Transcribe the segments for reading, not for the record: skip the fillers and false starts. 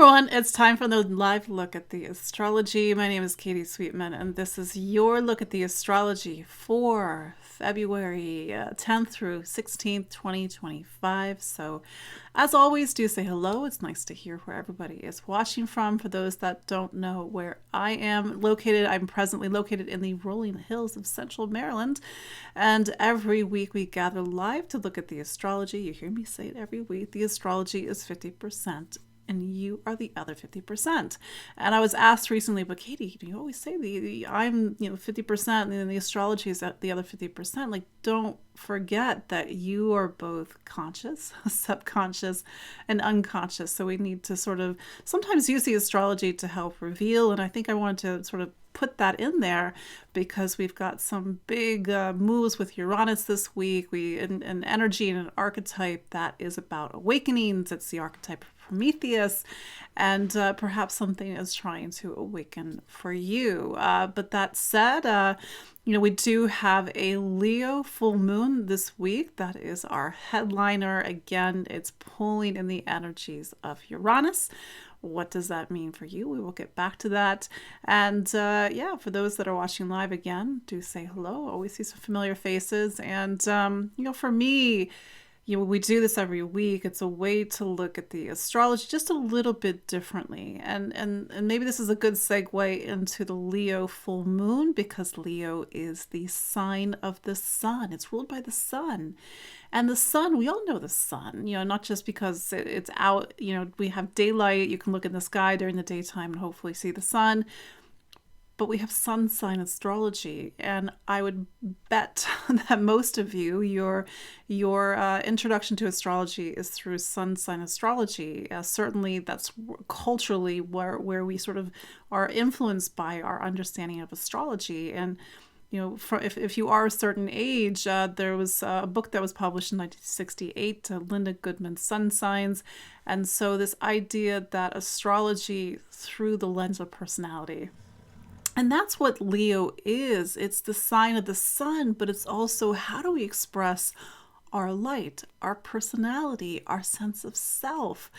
everyone, it's time for the live look at the astrology. My name is Katie Sweetman, and this is your look at the astrology for February 10th through 16th, 2025. So, as always, do say hello. It's nice to hear where everybody is watching from. For those that don't know where I am located, I'm presently located in the rolling hills of central Maryland. And every week we gather live to look at the astrology. You hear me say it every week. The astrology is 50%. And you are the other 50%. And I was asked recently, but Katie, you always say I'm 50% and the astrology is at the other 50%. Like, don't forget that you are both conscious, subconscious, and unconscious. So we need to sort of sometimes use the astrology to help reveal. And I think I wanted to sort of put that in there because we've got some big moves with Uranus this week. An energy and an archetype that is about awakenings. It's the archetype of Prometheus, and perhaps something is trying to awaken for you. But that said, we do have a Leo full moon this week. That is our headliner. Again, it's pulling in the energies of Uranus. What does that mean for you? We will get back to that. And for those that are watching live again, do say hello. Always see some familiar faces. And, for me, we do this every week. It's a way to look at the astrology just a little bit differently. And maybe this is a good segue into the Leo full moon, because Leo is the sign of the sun. It's ruled by the sun. And the sun, we all know the sun, not just because it's out, we have daylight, you can look in the sky during the daytime and hopefully see the sun. But we have sun sign astrology, and I would bet that most of you, your introduction to astrology is through sun sign astrology. Certainly, that's culturally where we sort of are influenced by our understanding of astrology. And if you are a certain age, there was a book that was published in 1968, Linda Goodman's Sun Signs, and so this idea that astrology through the lens of personality. And that's what Leo is. It's the sign of the sun, but it's also how do we express our light, our personality, our sense of self.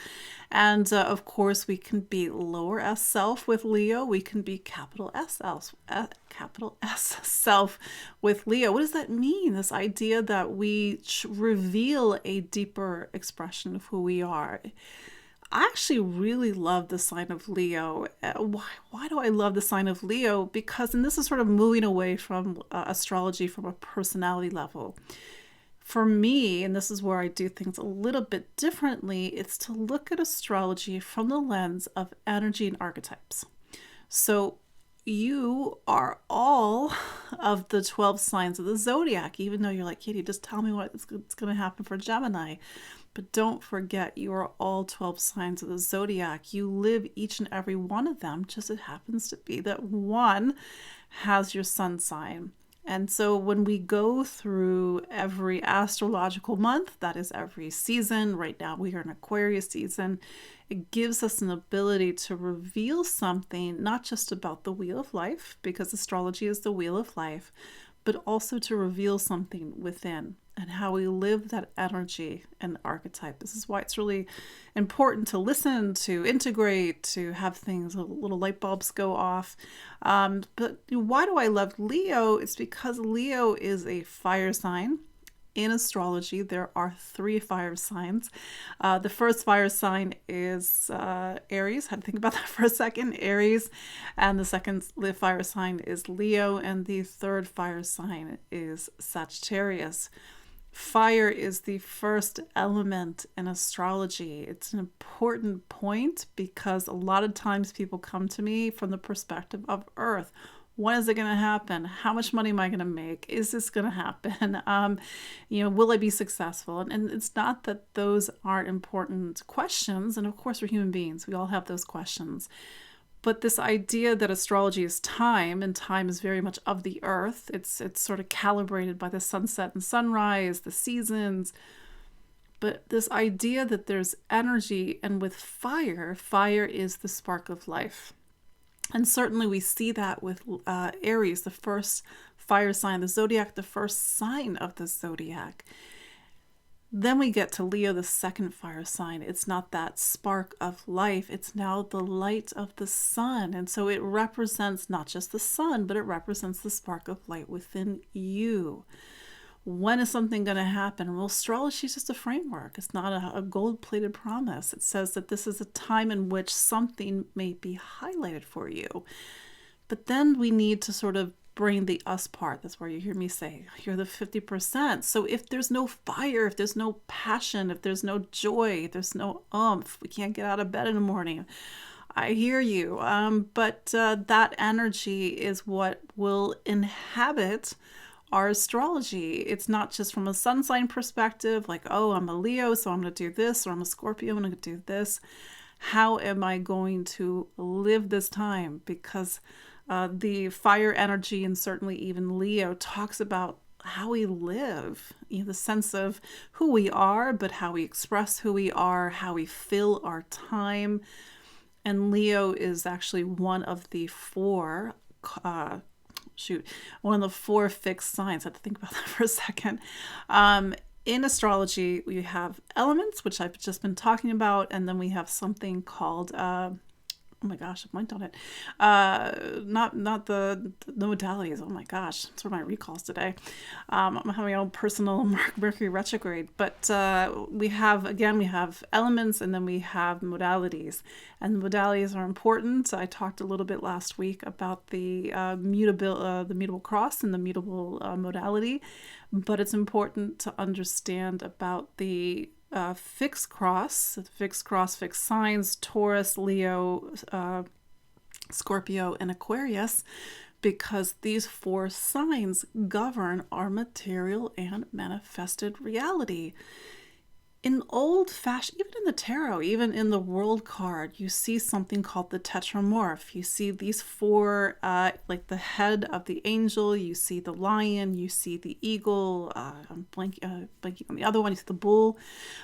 And of course, we can be lower S self with Leo. We can be capital S self with Leo. What does that mean? This idea that we reveal a deeper expression of who we are. I actually really love the sign of Leo. Why do I love the sign of Leo? Because, and this is sort of moving away from astrology from a personality level. For me, and this is where I do things a little bit differently, it's to look at astrology from the lens of energy and archetypes. So you are all of the 12 signs of the zodiac, even though you're like, Katie, just tell me what's going to happen for Gemini. But don't forget, you are all 12 signs of the zodiac. You live each and every one of them, just it happens to be that one has your sun sign. And so when we go through every astrological month, that is every season, right now we are in Aquarius season, it gives us an ability to reveal something, not just about the wheel of life, because astrology is the wheel of life, but also to reveal something within and how we live that energy and archetype. This is why it's really important to listen, to integrate, to have things, little light bulbs go off. But why do I love Leo? It's because Leo is a fire sign. In astrology, there are 3 fire signs. The first fire sign is Aries. I had to think about that for a second. Aries. And the second fire sign is Leo. And the third fire sign is Sagittarius. Fire is the first element in astrology. It's an important point because a lot of times people come to me from the perspective of Earth. When is it going to happen? How much money am I going to make? Is this going to happen? Will I be successful? And it's not that those aren't important questions. And of course, we're human beings. We all have those questions. But this idea that astrology is time, and time is very much of the earth. It's sort of calibrated by the sunset and sunrise, the seasons. But this idea that there's energy, and with fire, fire is the spark of life. And certainly we see that with Aries, the first fire sign of the zodiac, the first sign of the zodiac. Then we get to Leo, the second fire sign. It's not that spark of life. It's now the light of the sun. And so it represents not just the sun, but it represents the spark of light within you. When is something going to happen? Well, astrology is just a framework. It's not a gold-plated promise. It says that this is a time in which something may be highlighted for you. But then we need to sort of bring the us part. That's where you hear me say, you're the 50%. So if there's no fire, if there's no passion, if there's no joy, if there's no oomph, we can't get out of bed in the morning. I hear you. But that energy is what will inhabit our astrology. It's not just from a sun sign perspective, like, oh, I'm a Leo, so I'm going to do this, or I'm a Scorpio, I'm going to do this. How am I going to live this time? Because the fire energy, and certainly even Leo, talks about how we live, the sense of who we are, but how we express who we are, how we fill our time. And Leo is actually one of the four fixed signs. I had to think about that for a second. In astrology, we have elements, which I've just been talking about, and then we have something called, oh my gosh, I blanked on it. Not the modalities. Oh my gosh, that's where my recalls today. I'm having my own personal Mercury retrograde. But we have elements, and then we have modalities. And the modalities are important. I talked a little bit last week about the mutable cross and the mutable modality. But it's important to understand about the fixed cross, fixed signs, Taurus, Leo, Scorpio, and Aquarius, because these four signs govern our material and manifested reality. In old-fashioned, even in the tarot, even in the world card, you see something called the tetramorph. You see these four, like the head of the angel, you see the lion, you see the eagle, I'm blanking on the other one, you see the bull.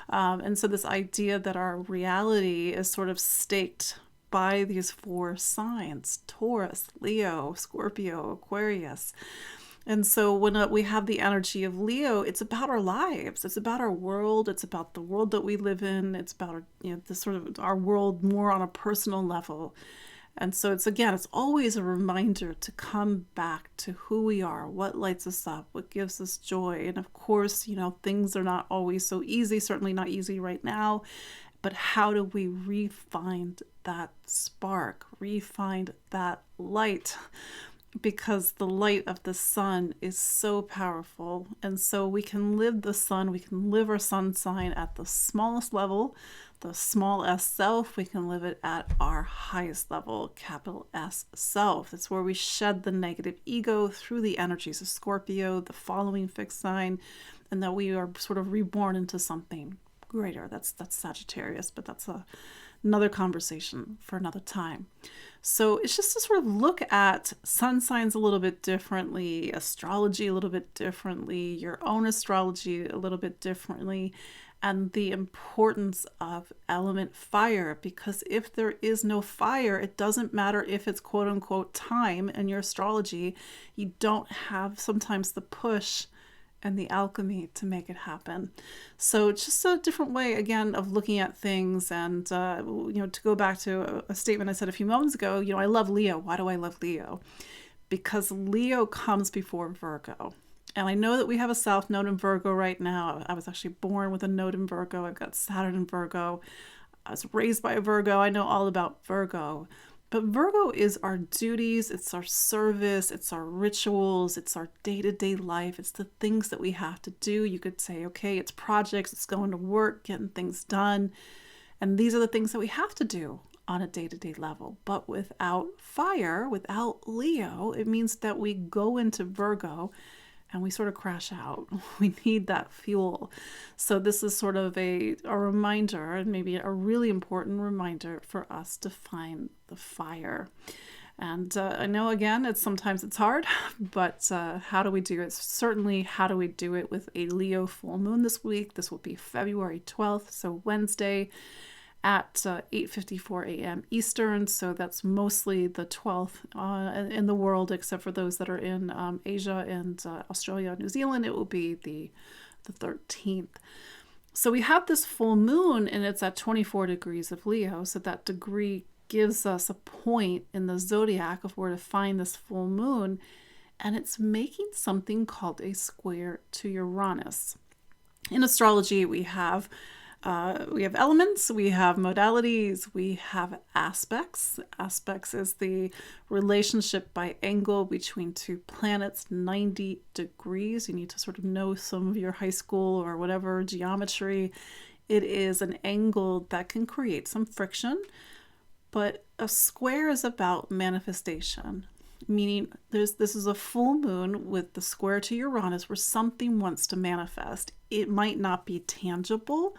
And so this idea that our reality is sort of staked by these four signs: Taurus, Leo, Scorpio, Aquarius. And so when we have the energy of Leo, it's about our lives. It's about our world. It's about the world that we live in. It's about our world more on a personal level. And so it's always a reminder to come back to who we are, what lights us up, what gives us joy. And of course, things are not always so easy, certainly not easy right now. But how do we re-find that spark, re-find that light? Because the light of the sun is so powerful. And so we can live the sun, we can live our sun sign at the smallest level, the small s self. We can live it at our highest level, capital S self. It's where we shed the negative ego through the energies of Scorpio, the following fixed sign, and that we are sort of reborn into something greater. That's Sagittarius, but that's another conversation for another time. So it's just to sort of look at sun signs a little bit differently, astrology a little bit differently, your own astrology a little bit differently, and the importance of element fire. Because if there is no fire, it doesn't matter if it's quote unquote time in your astrology. You don't have sometimes the push and the alchemy to make it happen. So it's just a different way, again, of looking at things. And, to go back to a statement I said a few moments ago, I love Leo. Why do I love Leo? Because Leo comes before Virgo. And I know that we have a South Node in Virgo right now. I was actually born with a node in Virgo. I've got Saturn in Virgo. I was raised by a Virgo. I know all about Virgo. But Virgo is our duties, it's our service, it's our rituals, it's our day-to-day life, it's the things that we have to do. You could say, okay, it's projects, it's going to work, getting things done. And these are the things that we have to do on a day-to-day level. But without fire, without Leo, it means that we go into Virgo and we sort of crash out. We need that fuel. So this is sort of a reminder, and maybe a really important reminder for us to find the fire. And I know, again, sometimes it's hard, but how do we do it? Certainly, how do we do it with a Leo full moon this week? This will be February 12th, so Wednesday at 8:54 a.m. Eastern. So that's mostly the 12th in the world, except for those that are in Asia and Australia and New Zealand. It will be the 13th. So we have this full moon and it's at 24 degrees of Leo. So that degree gives us a point in the zodiac of where to find this full moon. And it's making something called a square to Uranus. In astrology, we have elements, we have modalities, we have aspects. Aspects is the relationship by angle between two planets, 90 degrees. You need to sort of know some of your high school or whatever geometry. It is an angle that can create some friction, but a square is about manifestation. Meaning this is a full moon with the square to Uranus where something wants to manifest. It might not be tangible,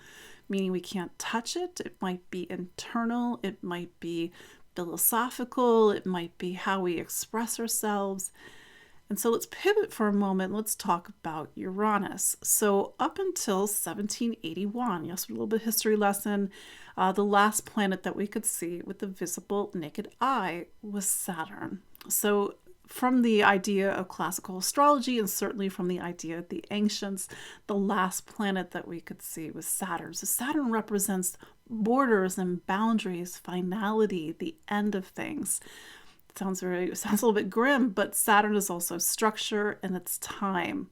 meaning we can't touch it. It might be internal. It might be philosophical. It might be how we express ourselves. And so let's pivot for a moment. Let's talk about Uranus. So up until 1781, yes, a little bit history lesson, the last planet that we could see with the visible naked eye was Saturn. So from the idea of classical astrology, and certainly from the idea of the ancients, the last planet that we could see was Saturn. So Saturn represents borders and boundaries, finality, the end of things. Sounds a little bit grim, but Saturn is also structure and it's time.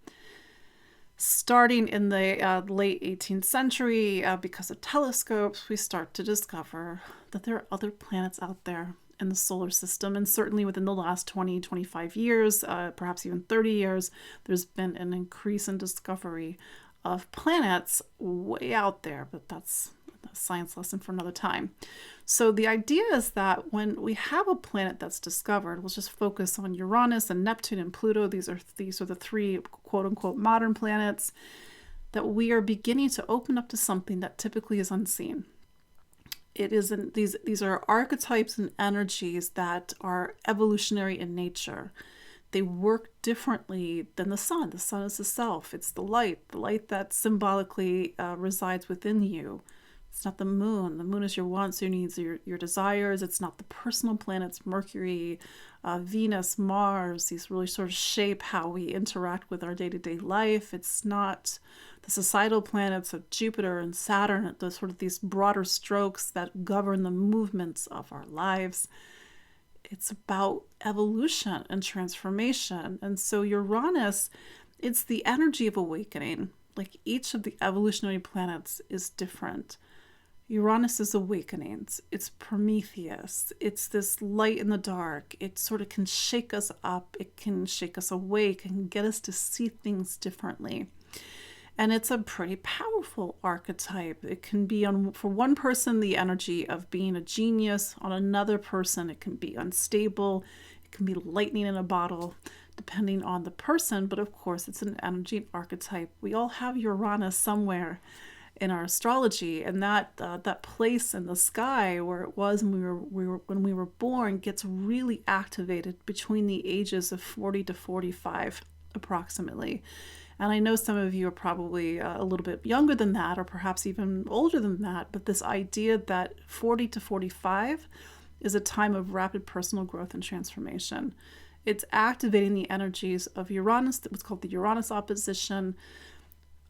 Starting in the late 18th century, because of telescopes, we start to discover that there are other planets out there in the solar system. And certainly within the last 20, 25 years, perhaps even 30 years, there's been an increase in discovery of planets way out there, but that's a science lesson for another time. So the idea is that when we have a planet that's discovered, we'll just focus on Uranus and Neptune and Pluto. These are the three quote unquote modern planets, that we are beginning to open up to something that typically is unseen. It isn't, these are archetypes and energies that are evolutionary in nature. They work differently than the sun. The sun is the self. It's the light that symbolically resides within you. It's not the moon. The moon is your wants, your needs, your desires. It's not the personal planets, Mercury, Venus, Mars. These really sort of shape how we interact with our day-to-day life. It's not the societal planets of Jupiter and Saturn, these broader strokes that govern the movements of our lives. It's about evolution and transformation. And so Uranus, it's the energy of awakening. Like each of the evolutionary planets is different. Uranus is awakenings. It's Prometheus. It's this light in the dark. It sort of can shake us up. It can shake us awake and get us to see things differently. And it's a pretty powerful archetype. It can be for one person, the energy of being a genius. On another person, it can be unstable. It can be lightning in a bottle, depending on the person. But of course, it's an energy archetype. We all have Uranus somewhere in our astrology, and that place in the sky where it was when we were born gets really activated between the ages of 40 to 45 approximately. And I know some of you are probably a little bit younger than that, or perhaps even older than that, but this idea that 40 to 45 is a time of rapid personal growth and transformation. It's activating the energies of Uranus, what's called the Uranus opposition.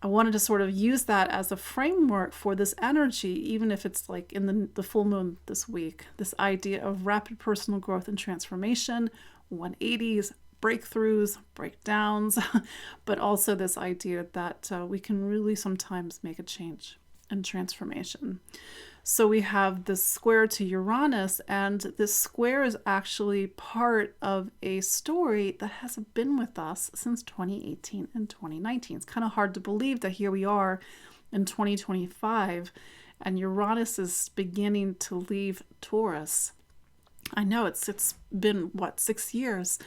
I wanted to sort of use that as a framework for this energy, even if it's like in the full moon this week, this idea of rapid personal growth and transformation, 180s, breakthroughs, breakdowns, but also this idea that we can really sometimes make a change and transformation. So we have this square to Uranus, and this square is actually part of a story that has been with us since 2018 and 2019. It's kind of hard to believe that here we are in 2025 and Uranus is beginning to leave Taurus. I know it's been, 6 years?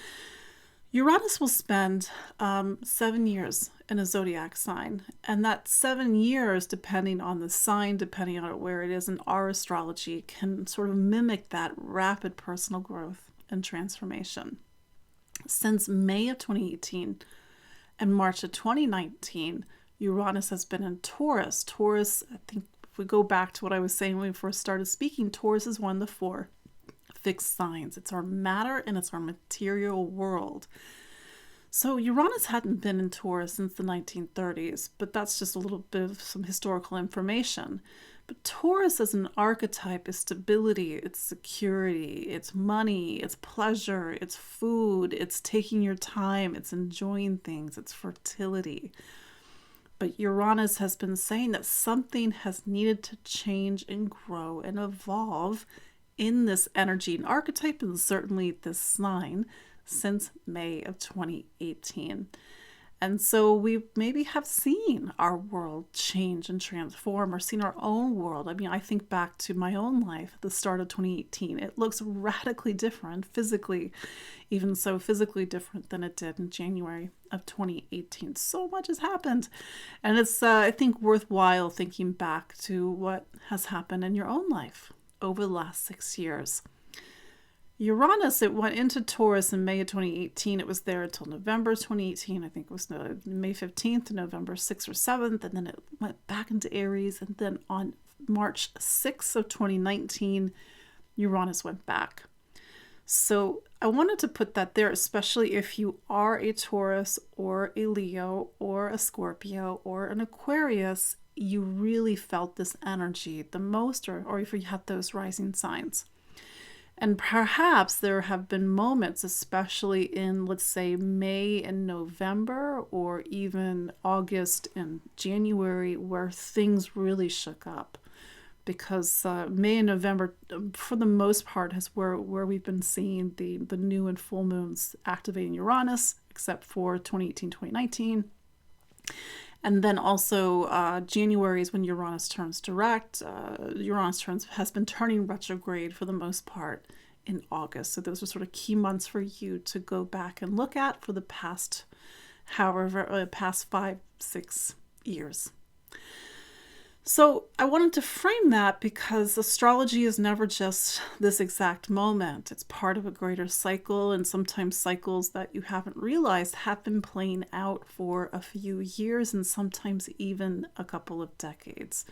Uranus will spend 7 years in a zodiac sign, and that 7 years, depending on the sign, depending on where it is in our astrology, can sort of mimic that rapid personal growth and transformation. Since May of 2018 and March of 2019, Uranus has been in Taurus. Taurus, I think if we go back to what I was saying when we first started speaking, Taurus is one of the 4 fixed signs. It's our matter and it's our material world. So Uranus hadn't been in Taurus since the 1930s, but that's just a little bit of some historical information. But Taurus as an archetype is stability, it's security, it's money, it's pleasure, it's food, it's taking your time, it's enjoying things, it's fertility. But Uranus has been saying that something has needed to change and grow and evolve in this energy and archetype, and certainly this sign, since May of 2018. And so we maybe have seen our world change and transform, or seen our own world. I mean, I think back to my own life at the start of 2018. It looks radically different physically, even so physically different than it did in January of 2018. So much has happened. And it's, I think, worthwhile thinking back to what has happened in your own life over the last 6 years. Uranus, it went into Taurus in May of 2018. It was there until November 2018. I think it was May 15th to November 6th or 7th. And then it went back into Aries. And then on March 6th of 2019, Uranus went back. So I wanted to put that there, especially if you are a Taurus or a Leo or a Scorpio or an Aquarius, you really felt this energy the most, or if you had those rising signs. And perhaps there have been moments, especially in, let's say, May and November, or even August and January, where things really shook up. Because May and November, for the most part, is where we've been seeing the new and full moons activating Uranus, except for 2018, 2019. And then also January is when Uranus turns direct. Uranus has been turning retrograde for the most part in August. So those are sort of key months for you to go back and look at for the past 5-6 years. So I wanted to frame that because astrology is never just this exact moment. It's part of a greater cycle, and sometimes cycles that you haven't realized have been playing out for a few years and sometimes even a couple of decades.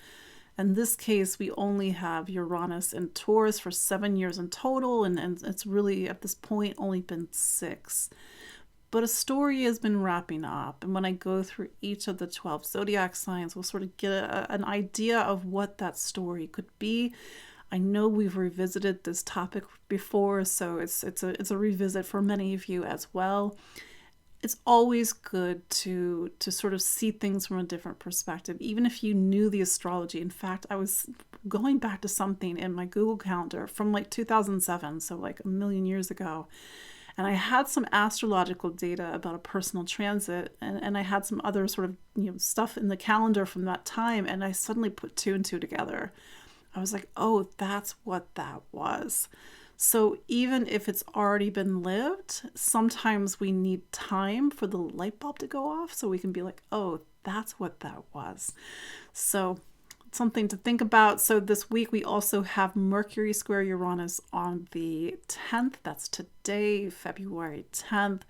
In this case, we only have Uranus in Taurus for 7 years in total, and it's really at this point only been 6. But a story has been wrapping up, and when I go through each of the 12 zodiac signs, we'll sort of get an idea of what that story could be. I know we've revisited this topic before, so it's a revisit for many of you as well. It's always good to sort of see things from a different perspective, even if you knew the astrology. In fact, I was going back to something in my Google Calendar from like 2007, so like a million years ago. And I had some astrological data about a personal transit, and I had some other sort of stuff in the calendar from that time, and I suddenly put 2 and 2 together. I was like, oh, that's what that was. So even if it's already been lived, sometimes we need time for the light bulb to go off so we can be like, oh, that's what that was. So something to think about. So this week we also have Mercury square Uranus on the 10th. That's today, February 10th.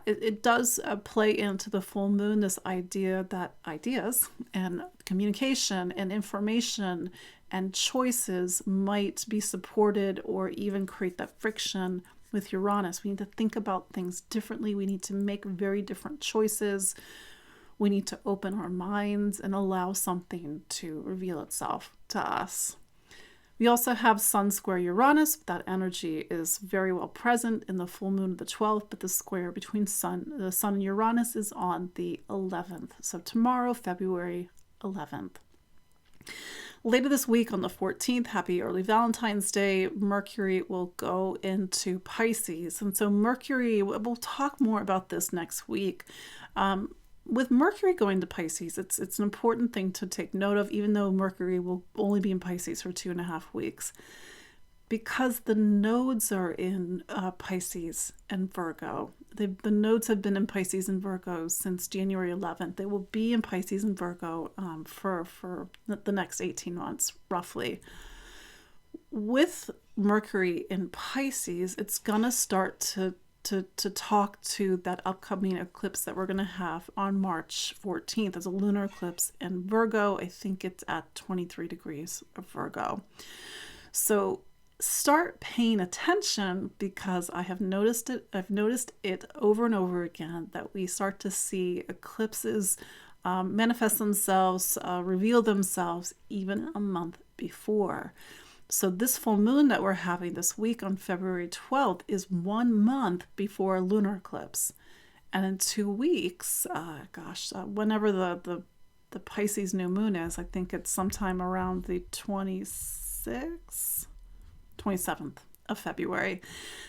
It does play into the full moon, this idea that ideas and communication and information and choices might be supported or even create that friction with Uranus. We need to think about things differently. We need to make very different choices. We need to open our minds and allow something to reveal itself to us. We also have Sun square Uranus. That energy is very well present in the full moon of the 12th, but the square between the Sun and Uranus is on the 11th. So tomorrow, February 11th. Later this week on the 14th, happy early Valentine's Day, Mercury will go into Pisces. And so Mercury, we'll talk more about this next week. With Mercury going to Pisces, it's an important thing to take note of, even though Mercury will only be in Pisces for 2.5 weeks. Because the nodes are in Pisces and Virgo. The nodes have been in Pisces and Virgo since January 11th. They will be in Pisces and Virgo for the next 18 months, roughly. With Mercury in Pisces, it's going to start to talk to that upcoming eclipse that we're going to have on March 14th. It's a lunar eclipse in Virgo. I think it's at 23 degrees of Virgo. So start paying attention, because I have noticed it. I've noticed it over and over again that we start to see eclipses manifest themselves, reveal themselves even a month before. So this full moon that we're having this week on February 12th is 1 month before a lunar eclipse. And in 2 weeks, whenever the Pisces new moon is, I think it's sometime around the 27th of February,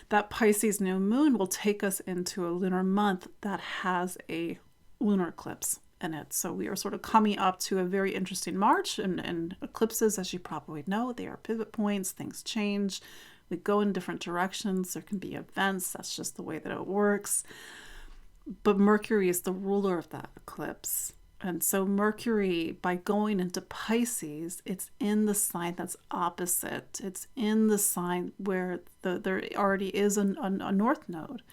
that Pisces new moon will take us into a lunar month that has a lunar eclipse in it. So we are sort of coming up to a very interesting March, and eclipses, as you probably know, they are pivot points. Things change. We go in different directions. There can be events. That's just the way that it works. But Mercury is the ruler of that eclipse. And so Mercury, by going into Pisces, it's in the sign that's opposite. It's in the sign where there already is a north node.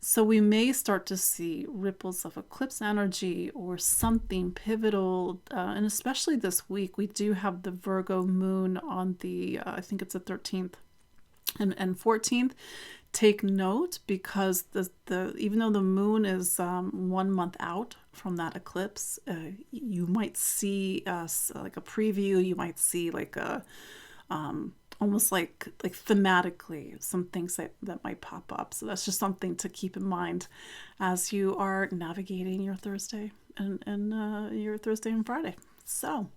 So we may start to see ripples of eclipse energy or something pivotal. And especially this week, we do have the Virgo moon on the, I think it's the 13th and 14th. Take note, because even though the moon is 1 month out from that eclipse, you might see like a preview. You might see like a almost like thematically some things that might pop up. So that's just something to keep in mind as you are navigating your Thursday and your Thursday and Friday. So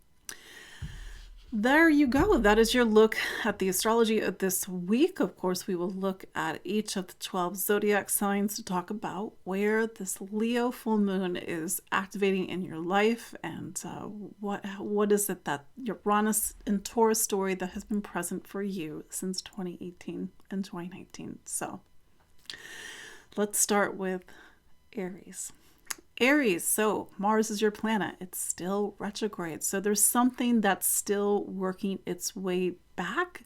there you go. That is your look at the astrology of this week. Of course, we will look at each of the 12 zodiac signs to talk about where this Leo full moon is activating in your life, and what is it that Uranus and Taurus story that has been present for you since 2018 and 2019. So let's start with Aries. Aries, so Mars is your planet. It's still retrograde. So there's something that's still working its way back.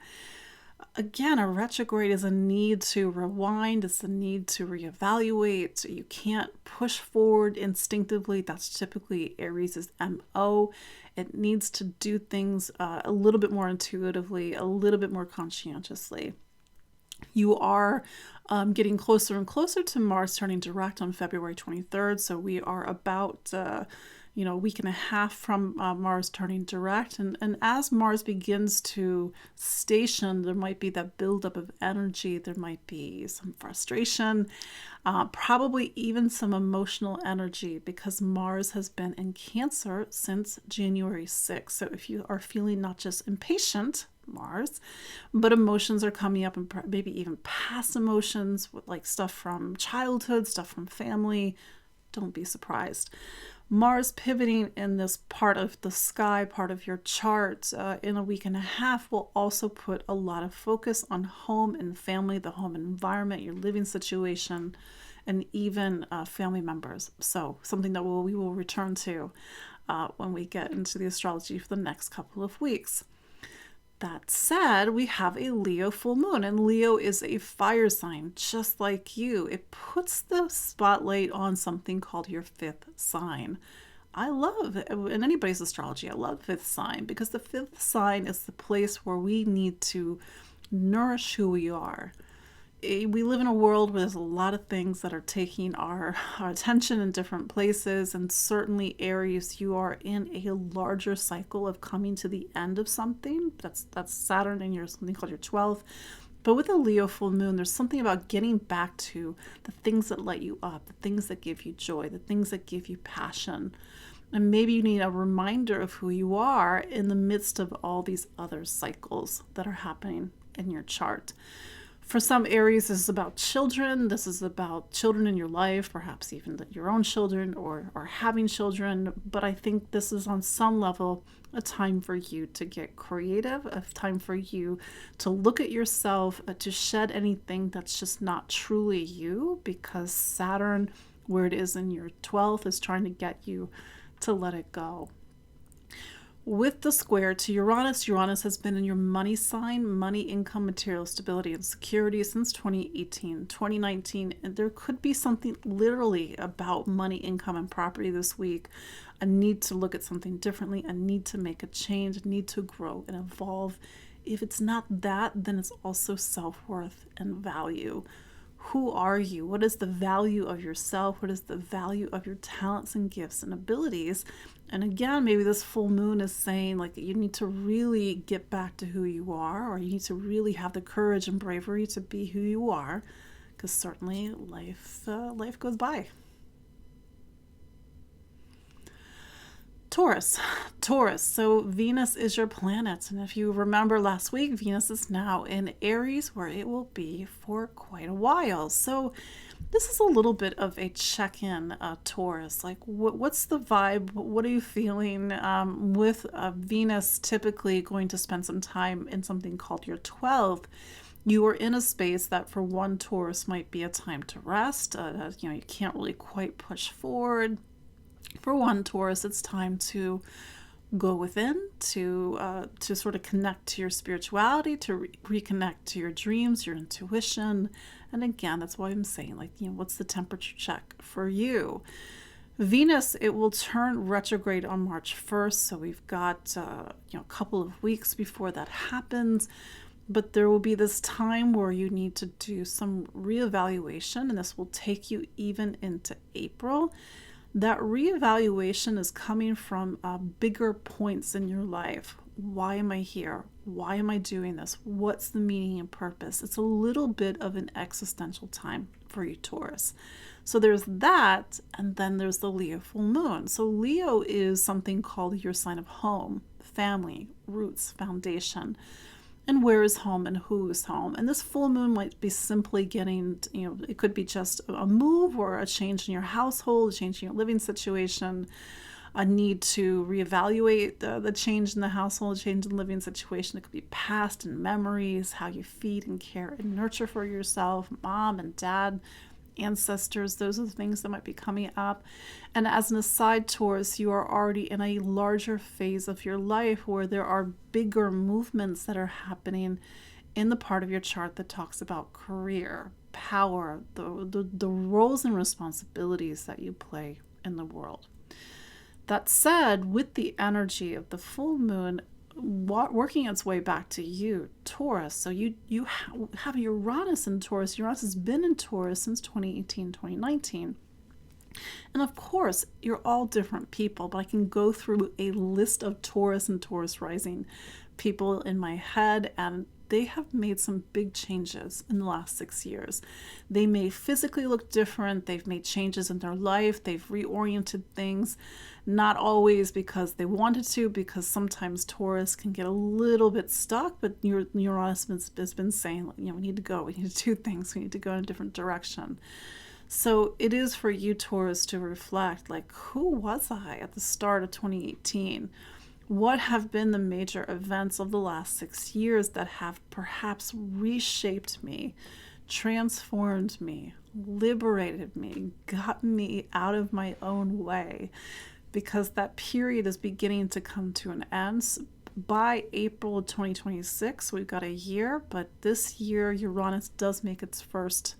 Again, a retrograde is a need to rewind. It's a need to reevaluate. You can't push forward instinctively. That's typically Aries' MO. It needs to do things a little bit more intuitively, a little bit more conscientiously. You are getting closer and closer to Mars turning direct on February 23rd. So we are about, a week and a half from Mars turning direct. And as Mars begins to station, there might be that buildup of energy. There might be some frustration, probably even some emotional energy, because Mars has been in Cancer since January 6th. So if you are feeling not just impatient, Mars, but emotions are coming up, and maybe even past emotions, like stuff from childhood, stuff from family, don't be surprised. Mars pivoting in this part of the sky, part of your chart, in a week and a half will also put a lot of focus on home and family, the home environment, your living situation, and even family members. So something that we will return to when we get into the astrology for the next couple of weeks. That said, we have a Leo full moon, and Leo is a fire sign, just like you. It puts the spotlight on something called your fifth sign. I love, in anybody's astrology, I love fifth sign, because the fifth sign is the place where we need to nourish who we are. We live in a world where there's a lot of things that are taking our attention in different places, and certainly Aries, you are in a larger cycle of coming to the end of something. That's Saturn in your something called your 12th. But with a Leo full moon, there's something about getting back to the things that light you up, the things that give you joy, the things that give you passion. And maybe you need a reminder of who you are in the midst of all these other cycles that are happening in your chart. For some Aries, this is about children. This is about children in your life, perhaps even your own children or having children. But I think this is on some level a time for you to get creative, a time for you to look at yourself, to shed anything that's just not truly you, because Saturn, where it is in your 12th, is trying to get you to let it go. With the square to Uranus, Uranus has been in your money sign, money, income, material stability, and security since 2018, 2019. And there could be something literally about money, income, and property this week. A need to look at something differently, a need to make a change, a need to grow and evolve if it's not that, then it's also self-worth and value. Who are you? What is the value of yourself? What is the value of your talents and gifts and abilities? And again, maybe this full moon is saying like you need to really get back to who you are, or you need to really have the courage and bravery to be who you are, because certainly life goes by. Taurus. So Venus is your planet. And if you remember last week, Venus is now in Aries, where it will be for quite a while. So this is a little bit of a check-in, Taurus. Like, what's the vibe? What are you feeling with Venus typically going to spend some time in something called your 12th? You are in a space that for one Taurus might be a time to rest. You can't really quite push forward. For one Taurus, it's time to go within, to sort of connect to your spirituality, to reconnect to your dreams, your intuition. And again, that's why I'm saying, like, what's the temperature check for you? Venus, it will turn retrograde on March 1st. So we've got, a couple of weeks before that happens. But there will be this time where you need to do some reevaluation, and this will take you even into April. That reevaluation is coming from bigger points in your life. Why am I here? Why am I doing this? What's the meaning and purpose? It's a little bit of an existential time for you, Taurus. So there's that, and then there's the Leo full moon. So Leo is something called your sign of home, family, roots, foundation. And where is home and who is home? And this full moon might be simply getting, it could be just a move or a change in your household, a change in your living situation, a need to reevaluate the change in the household, change in the living situation. It could be past and memories, how you feed and care and nurture for yourself, mom and dad, ancestors. Those are the things that might be coming up. And as an aside, Taurus, you are already in a larger phase of your life where there are bigger movements that are happening in the part of your chart that talks about career, power, the roles and responsibilities that you play in the world. That said, with the energy of the full moon working its way back to you, Taurus. So you have Uranus in Taurus. Uranus has been in Taurus since 2018, 2019. And of course, you're all different people, but I can go through a list of Taurus and Taurus rising people in my head, and they have made some big changes in the last 6 years. They may physically look different. They've made changes in their life. They've reoriented things, not always because they wanted to, because sometimes Taurus can get a little bit stuck, but Uranus has been saying, we need to go. We need to do things. We need to go in a different direction. So it is for you, Taurus, to reflect, like, who was I at the start of 2018? What have been the major events of the last 6 years that have perhaps reshaped me, transformed me, liberated me, gotten me out of my own way? Because that period is beginning to come to an end. By April 2026, we've got a year, but this year Uranus does make its first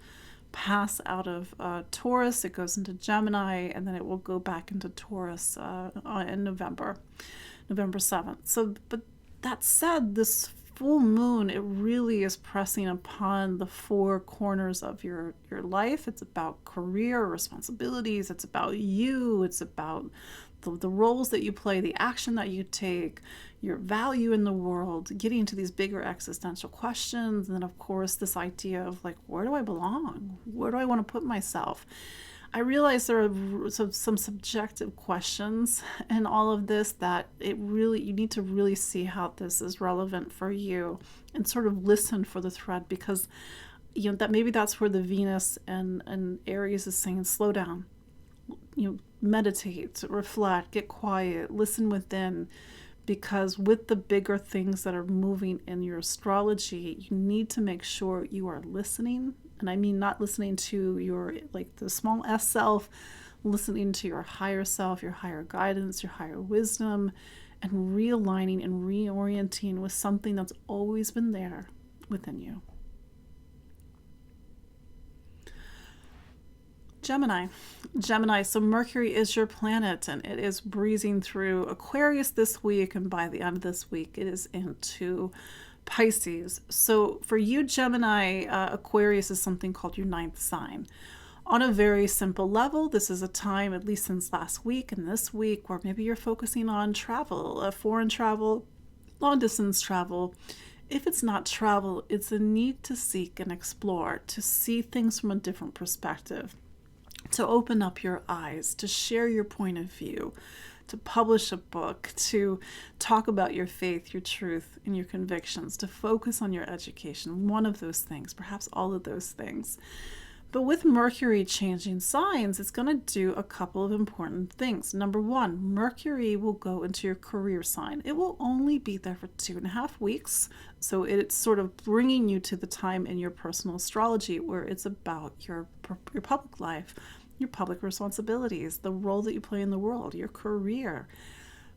pass out of Taurus. It goes into Gemini, and then it will go back into Taurus in November 7th. So, but that said, this full moon, it really is pressing upon the four corners of your life. It's about career, responsibilities. It's about you. It's about the roles that you play, the action that you take, your value in the world, getting into these bigger existential questions. And then, of course, this idea of, like, where do I belong? Where do I want to put myself? I realize there are some subjective questions in all of this that you need to really see how this is relevant for you and sort of listen for the thread, because that maybe that's where the Venus and Aries is saying, slow down, meditate, reflect, get quiet, listen within. Because with the bigger things that are moving in your astrology, you need to make sure you are listening. And I mean not listening to your, like, the small s self, listening to your higher self, your higher guidance, your higher wisdom, and realigning and reorienting with something that's always been there within you. Gemini, so Mercury is your planet, and it is breezing through Aquarius this week, and by the end of this week it is into Pisces. So for you, Gemini, Aquarius is something called your ninth sign. On a very simple level, this is a time, at least since last week and this week, where maybe you're focusing on travel, foreign travel, long distance travel. If it's not travel, it's a need to seek and explore, to see things from a different perspective, to open up your eyes, to share your point of view, to publish a book, to talk about your faith, your truth, and your convictions, to focus on your education. One of those things, perhaps all of those things. But with Mercury changing signs, it's going to do a couple of important things. Number one, Mercury will go into your career sign. It will only be there for 2.5 weeks. So it's sort of bringing you to the time in your personal astrology where it's about your public life, your public responsibilities, the role that you play in the world, your career.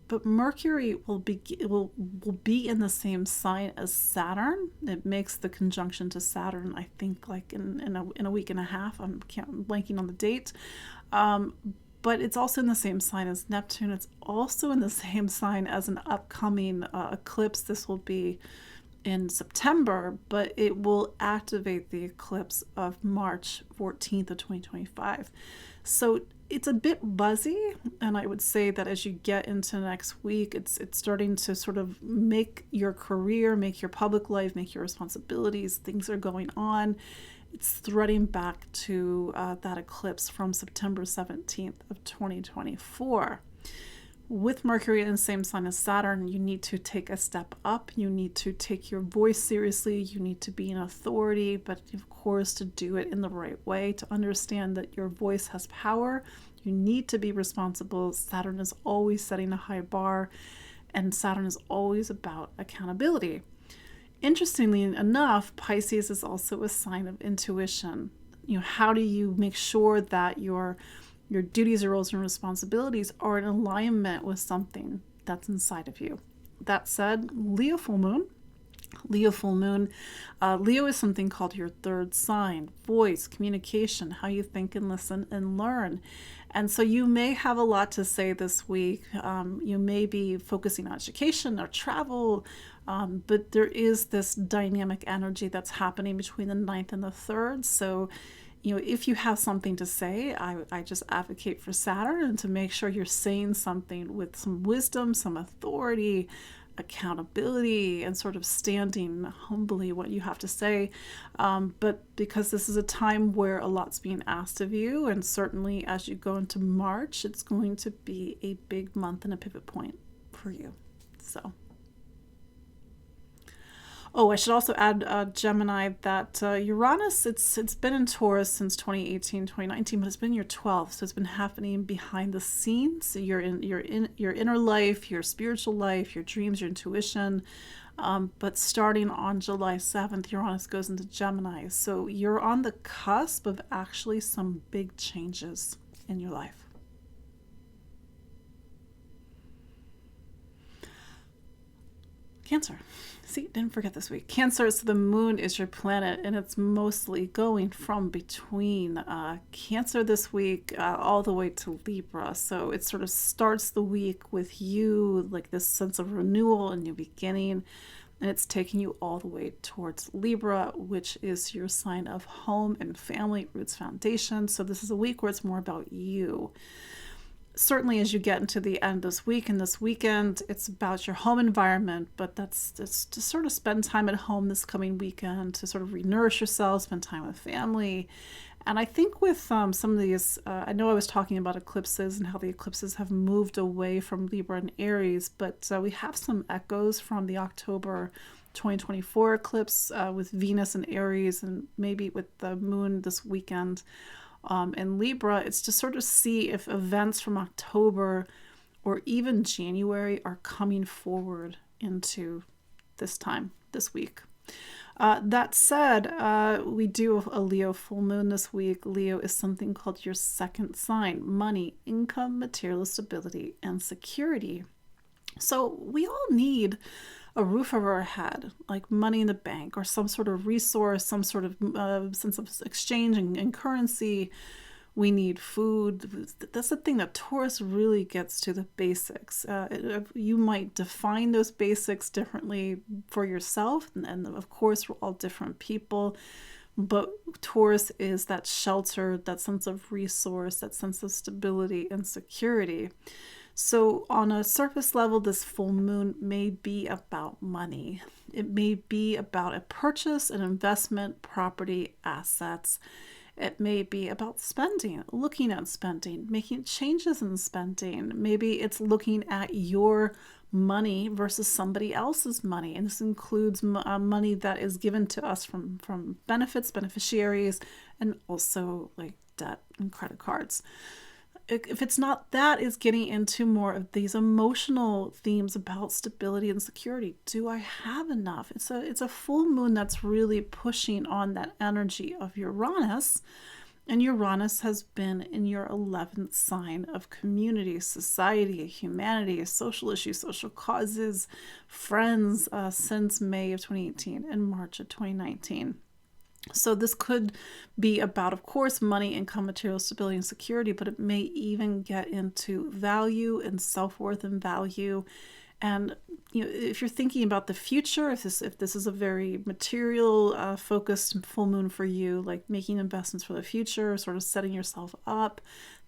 But Mercury will be in the same sign as Saturn. It makes the conjunction to Saturn, I think, like in a week and a half. I'm blanking on the date. But it's also in the same sign as Neptune. It's also in the same sign as an upcoming eclipse. This will be in September, but it will activate the eclipse of March 14th of 2025. So it's a bit buzzy, and I would say that as you get into next week, it's starting to sort of make your career, make your public life, make your responsibilities. Things are going on. It's threading back to that eclipse from September 17th of 2024. With Mercury in the same sign as Saturn, you need to take a step up. You need to take your voice seriously. You need to be an authority, but of course, to do it in the right way, to understand that your voice has power. You need to be responsible. Saturn is always setting a high bar, and Saturn is always about accountability. Interestingly enough, Pisces is also a sign of intuition. How do you make sure that your duties, your roles, and responsibilities are in alignment with something that's inside of you? That said, Leo full moon. Leo is something called your third sign, voice, communication, how you think and listen and learn. And so you may have a lot to say this week. You may be focusing on education or travel, but there is this dynamic energy that's happening between the 9th and the 3rd. So if you have something to say, I just advocate for Saturn and to make sure you're saying something with some wisdom, some authority, accountability, and sort of standing humbly what you have to say. But because this is a time where a lot's being asked of you, and certainly as you go into March, it's going to be a big month and a pivot point for you. So. Oh, I should also add, Gemini, that Uranus, it's been in Taurus since 2018, 2019, but it's been your 12th, so it's been happening behind the scenes. So your inner life, your spiritual life, your dreams, your intuition. But starting on July 7th, Uranus goes into Gemini. So you're on the cusp of actually some big changes in your life. Cancer. See, didn't forget this week. Cancer, so the moon is your planet, and it's mostly going from between Cancer this week all the way to Libra. So it sort of starts the week with you, like this sense of renewal and new beginning, and it's taking you all the way towards Libra, which is your sign of home and family, roots, foundation. So this is a week where it's more about you. Certainly as you get into the end of this week and this weekend, it's about your home environment, but it's to sort of spend time at home this coming weekend, to sort of re-nourish yourself, spend time with family. And I think with some of these, I know I was talking about eclipses and how the eclipses have moved away from Libra and Aries, but we have some echoes from the October 2024 eclipse with Venus and Aries, and maybe with the moon this weekend. In Libra, it's to sort of see if events from October or even January are coming forward into this time, this week. That said, we do a Leo full moon this week. Leo is something called your second sign, money, income, material stability, and security. So we all need a roof over our head, like money in the bank or some sort of resource, some sort of sense of exchange and currency. We need food. That's the thing that Taurus really gets to, the basics. You might define those basics differently for yourself. And of course, we're all different people. But Taurus is that shelter, that sense of resource, that sense of stability and security. So on a surface level, this full moon may be about money. It may be about a purchase, an investment, property, assets. It may be about spending, looking at spending, making changes in spending. Maybe it's looking at your money versus somebody else's money. And this includes money that is given to us from benefits, beneficiaries, and also like debt and credit cards. If it's not that, it's getting into more of these emotional themes about stability and security. Do I have enough? It's a full moon that's really pushing on that energy of Uranus. And Uranus has been in your 11th sign of community, society, humanity, social issues, social causes, friends, since May of 2018 and March of 2019. So this could be about, of course, money, income, material stability, and security, but it may even get into value and self-worth and value. And if you're thinking about the future, if this is a very material focused full moon for you, like making investments for the future, sort of setting yourself up,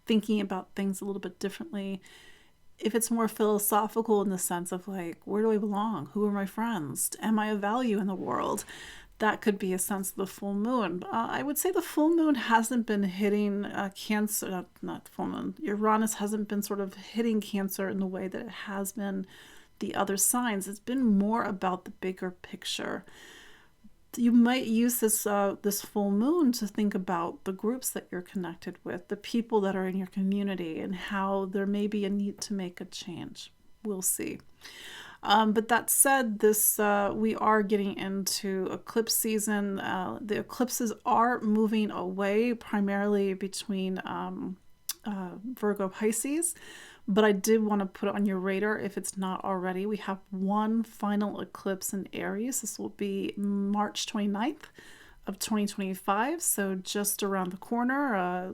thinking about things a little bit differently. If it's more philosophical in the sense of like, where do I belong? Who are my friends? Am I of value in the world? That could be a sense of the full moon. I would say the full moon hasn't been hitting Cancer, not full moon. Uranus hasn't been sort of hitting Cancer in the way that it has been the other signs. It's been more about the bigger picture. You might use this full moon to think about the groups that you're connected with, the people that are in your community, and how there may be a need to make a change. We'll see. But that said, we are getting into eclipse season. The eclipses are moving away primarily between Virgo, Pisces. But I did want to put it on your radar if it's not already. We have one final eclipse in Aries. This will be March 29th of 2025. So just around the corner, a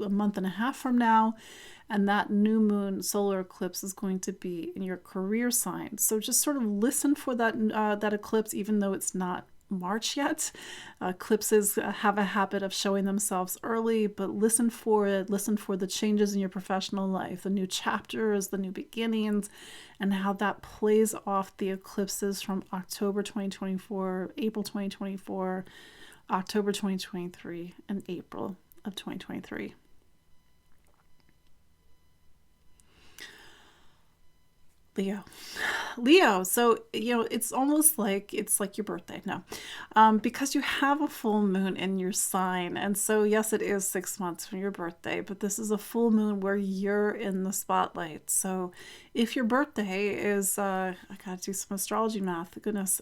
month and a half from now. And that new moon solar eclipse is going to be in your career sign. So just sort of listen for that eclipse, even though it's not March yet. Eclipses have a habit of showing themselves early, but listen for it. Listen for the changes in your professional life, the new chapters, the new beginnings, and how that plays off the eclipses from October 2024, April 2024, October 2023, and April of 2023. Leo. So, it's almost like it's like your birthday. No, because you have a full moon in your sign. And so, yes, it is 6 months from your birthday, but this is a full moon where you're in the spotlight. So if your birthday is, I got to do some astrology math, goodness.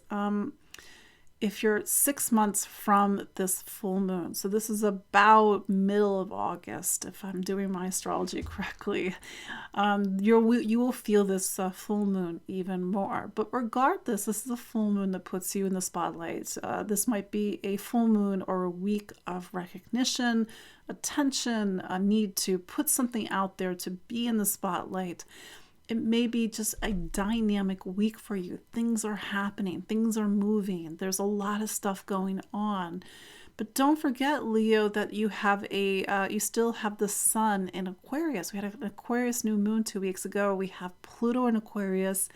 If you're 6 months from this full moon, so this is about middle of August, if I'm doing my astrology correctly, you will feel this full moon even more. But regardless, this is a full moon that puts you in the spotlight. This might be a full moon or a week of recognition, attention, a need to put something out there, to be in the spotlight. It may be just a dynamic week for you. Things are happening. Things are moving. There's a lot of stuff going on. But don't forget, Leo, that you still have the sun in Aquarius. We had an Aquarius new moon 2 weeks ago. We have Pluto in Aquarius.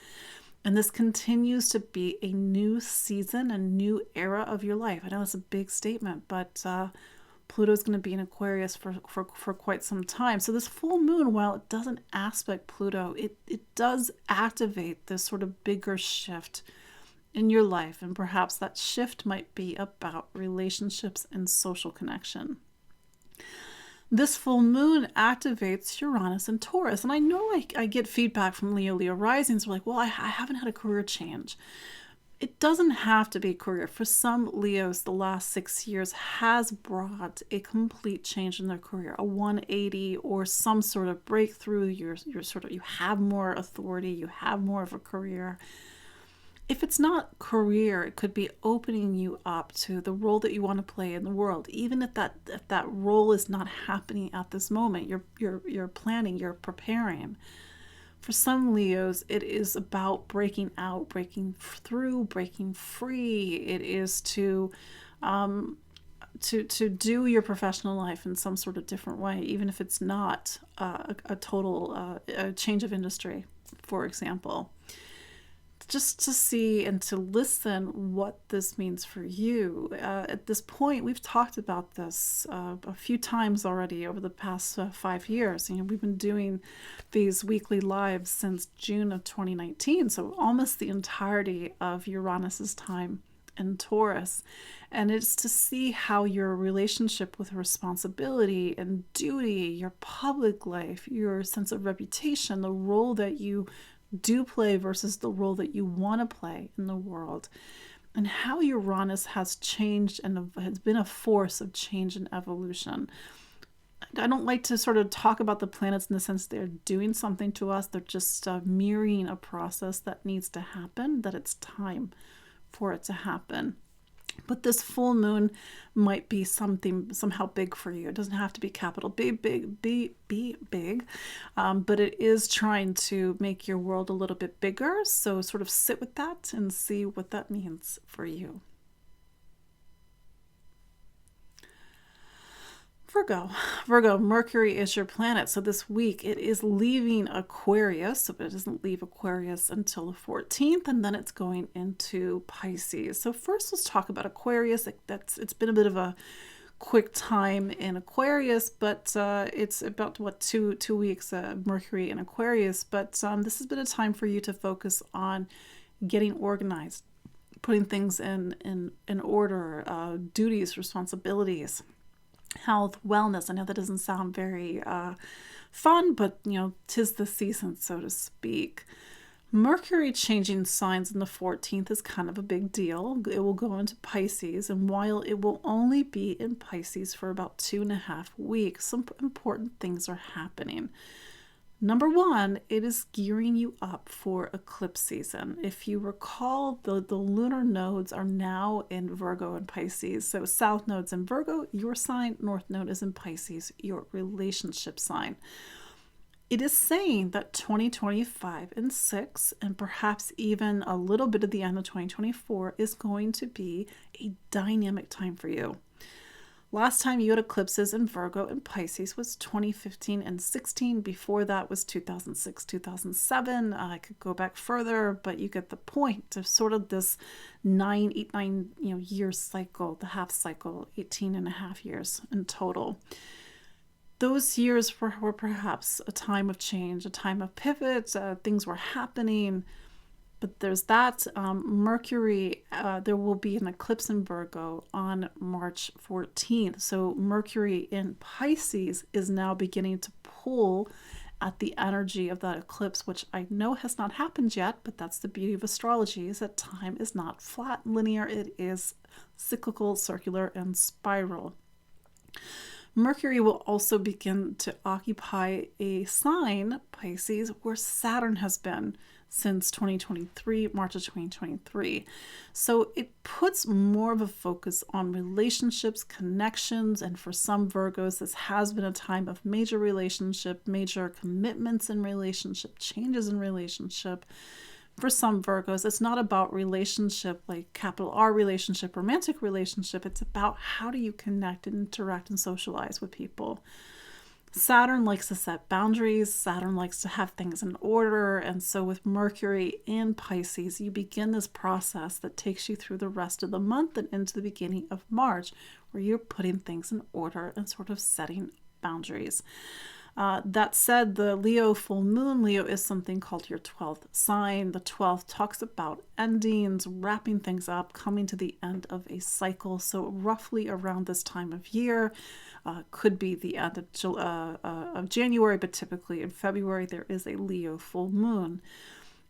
And this continues to be a new season, a new era of your life. I know it's a big statement, but Pluto is going to be in Aquarius for quite some time. So this full moon, while it doesn't aspect Pluto, it does activate this sort of bigger shift in your life. And perhaps that shift might be about relationships and social connection. This full moon activates Uranus and Taurus. And I know I get feedback from Leo risings. We're like, well, I haven't had a career change. It doesn't have to be career. For some Leos, the last 6 years has brought a complete change in their career, a 180 or some sort of breakthrough. You have more authority, you have more of a career. If it's not career, it could be opening you up to the role that you want to play in the world. Even if that role is not happening at this moment, you're planning, you're preparing. For some Leos, it is about breaking out, breaking through, breaking free. It is to do your professional life in some sort of different way, even if it's not a total change of industry, for example. Just to see and to listen what this means for you. At this point, we've talked about this a few times already over the past 5 years. We've been doing these weekly lives since June of 2019, so almost the entirety of Uranus's time in Taurus. And it's to see how your relationship with responsibility and duty, your public life, your sense of reputation, the role that you do play versus the role that you want to play in the world, and how Uranus has changed and has been a force of change and evolution. I don't like to sort of talk about the planets in the sense they're doing something to us. They're just mirroring a process that needs to happen, that it's time for it to happen. But this full moon might be something somehow big for you. It doesn't have to be capital big, but it is trying to make your world a little bit bigger. So sort of sit with that and see what that means for you. Virgo, Mercury is your planet. So this week it is leaving Aquarius. So it doesn't leave Aquarius until the 14th, and then it's going into Pisces. So first let's talk about Aquarius. It's been a bit of a quick time in Aquarius, but it's about two weeks Mercury in Aquarius. But this has been a time for you to focus on getting organized, putting things in order, duties, responsibilities, health, wellness. I know that doesn't sound very fun, but 'tis the season, so to speak. Mercury changing signs in the 14th is kind of a big deal. It will go into Pisces, and while it will only be in Pisces for about 2.5 weeks, some important things are happening. Number one, it is gearing you up for eclipse season. If you recall, the lunar nodes are now in Virgo and Pisces. So south node's in Virgo, your sign, north node is in Pisces, your relationship sign. It is saying that 2025 and 6, and perhaps even a little bit of the end of 2024, is going to be a dynamic time for you. Last time you had eclipses in Virgo and Pisces was 2015 and 16. Before that was 2006, 2007. I could go back further, but you get the point. There's sort of this 9 year cycle, the half cycle, 18.5 years in total. Those years were perhaps a time of change, a time of pivot. Things were happening. But there's that. Mercury, there will be an eclipse in Virgo on March 14th. So Mercury in Pisces is now beginning to pull at the energy of that eclipse, which I know has not happened yet, but that's the beauty of astrology, is that time is not flat, linear. It is cyclical, circular, and spiral. Mercury will also begin to occupy a sign, Pisces, where Saturn has been since 2023, March of 2023. So it puts more of a focus on relationships, connections, and for some Virgos, this has been a time of major relationship, major commitments in relationship, changes in relationship. For some Virgos, it's not about relationship, like capital R relationship, romantic relationship. It's about how do you connect and interact and socialize with people. Saturn likes to set boundaries. Saturn likes to have things in order. And so with Mercury in Pisces, you begin this process that takes you through the rest of the month and into the beginning of March, where you're putting things in order and sort of setting boundaries. That said, the Leo full moon, Leo is something called your 12th sign. The 12th talks about endings, wrapping things up, coming to the end of a cycle. So roughly around this time of year, could be the end of January, but typically in February there is a Leo full moon.